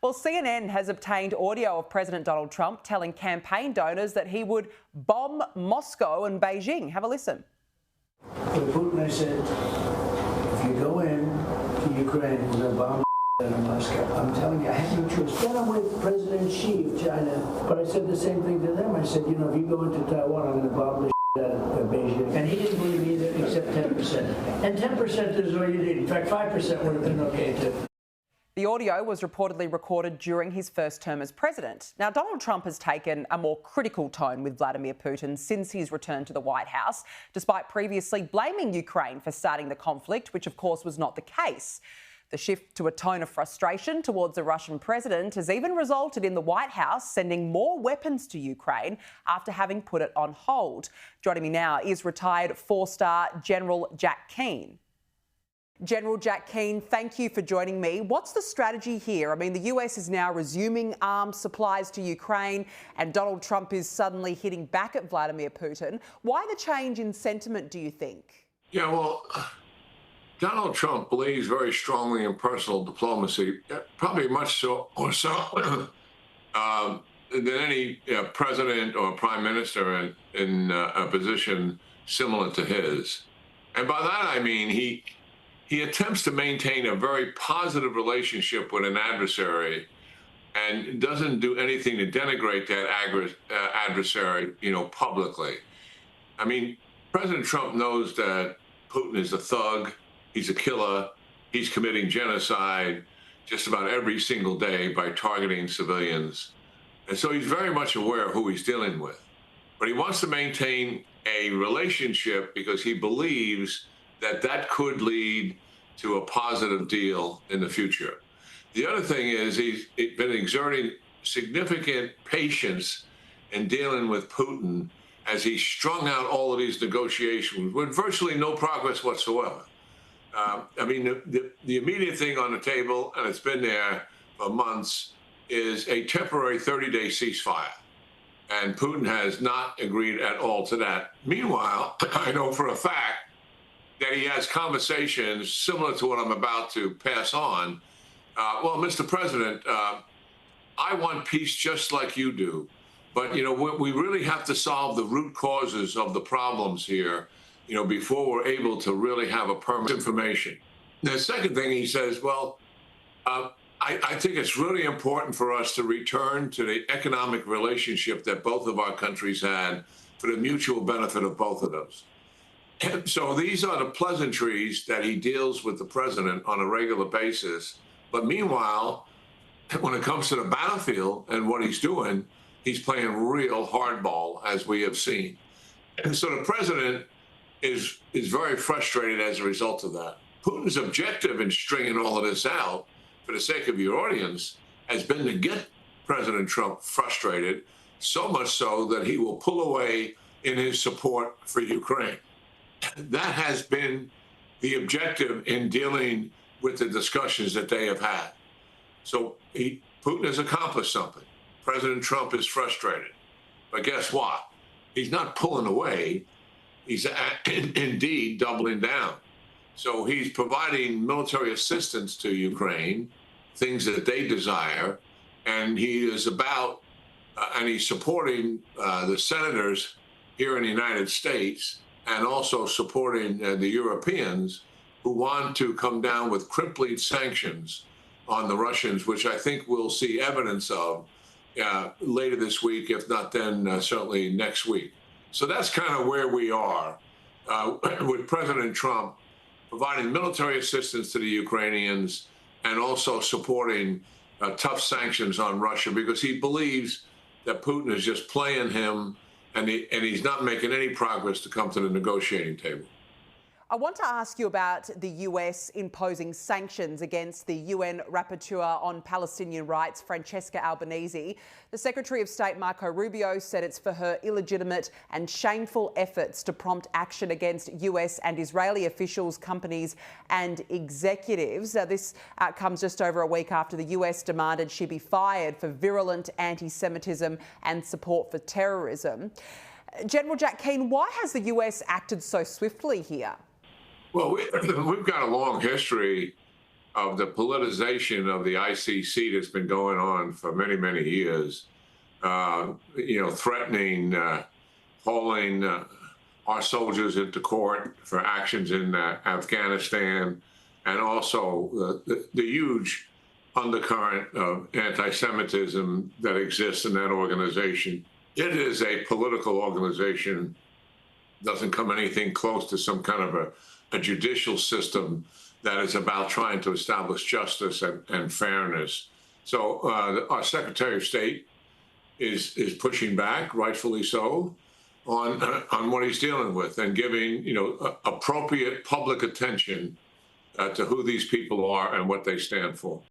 Well, CNN has obtained audio of President Donald Trump telling campaign donors that he would bomb Moscow and Beijing. Have a listen. To Putin, I said, if you go in to Ukraine, we're going to bomb in Moscow. I'm telling you, I have no choice. Then I'm with President Xi of China. But I said the same thing to them. I said, you know, if you go into Taiwan, I'm going to bomb the out of Beijing. And he didn't believe either, except 10%. And 10% is all you need. In fact, 5% would have been okay, too. The audio was reportedly recorded during his first term as president. Now, Donald Trump has taken a more critical tone with Vladimir Putin since his return to the White House, despite previously blaming Ukraine for starting the conflict, which of course was not the case. The shift to a tone of frustration towards the Russian president has even resulted in the White House sending more weapons to Ukraine after having put it on hold. Joining me now is retired four-star General Jack Keane. General Jack Keane, thank you for joining me. What's the strategy here? I mean, the US is now resuming arms supplies to Ukraine and Donald Trump is suddenly hitting back at Vladimir Putin. Why the change in sentiment, do you think? Yeah, well, Donald Trump believes very strongly in personal diplomacy, probably much so or so than any president or prime minister in a position similar to his. And by that, I mean he attempts to maintain a very positive relationship with an adversary and doesn't do anything to denigrate that adversary, publicly. I mean, President Trump knows that Putin is a thug, he's a killer, he's committing genocide just about every single day by targeting civilians. And so he's very much aware of who he's dealing with. But he wants to maintain a relationship because he believes that could lead to a positive deal in the future. The other thing is he's been exerting significant patience in dealing with Putin as he strung out all of these negotiations with virtually no progress whatsoever. I mean, the immediate thing on the table, and it's been there for months, is a temporary 30-day ceasefire. And Putin has not agreed at all to that. Meanwhile, I know for a fact that he has conversations similar to what I'm about to pass on. Well, Mr. President, I want peace just like you do. But, we really have to solve the root causes of the problems here, before we're able to really have a permanent information. The second thing he says, well, I think it's really important for us to return to the economic relationship that both of our countries had for the mutual benefit of both of those. So these are the pleasantries that he deals with the president on a regular basis. But meanwhile, when it comes to the battlefield and what he's doing, he's playing real hardball, as we have seen. And so the president is very frustrated as a result of that. Putin's objective in stringing all of this out, for the sake of your audience, has been to get President Trump frustrated, so much so that he will pull away in his support for Ukraine. That has been the objective in dealing with the discussions that they have had. So Putin has accomplished something. President Trump is frustrated. But guess what? He's not pulling away. He's indeed doubling down. So he's providing military assistance to Ukraine, things that they desire, and he is and he's supporting the senators here in the United States and also supporting the Europeans who want to come down with crippling sanctions on the Russians, which I think we'll see evidence of later this week, if not then certainly next week. So that's kind of where we are with President Trump providing military assistance to the Ukrainians and also supporting tough sanctions on Russia because he believes that Putin is just playing him and he's not making any progress to come to the negotiating table. I want to ask you about the US imposing sanctions against the UN rapporteur on Palestinian rights, Francesca Albanese. The Secretary of State, Marco Rubio, said it's for her illegitimate and shameful efforts to prompt action against US and Israeli officials, companies and executives. This comes just over a week after the US demanded she be fired for virulent anti-Semitism and support for terrorism. General Jack Keane, why has the US acted so swiftly here? Well, we've got a long history of the politicization of the ICC that's been going on for many, many years, threatening, hauling our soldiers into court for actions in Afghanistan, and also the huge undercurrent of anti-Semitism that exists in that organization. It is a political organization, doesn't come anything close to some kind of a judicial system that is about trying to establish justice and fairness. So our Secretary of State is pushing back, rightfully so, on what he's dealing with, and giving appropriate public attention to who these people are and what they stand for.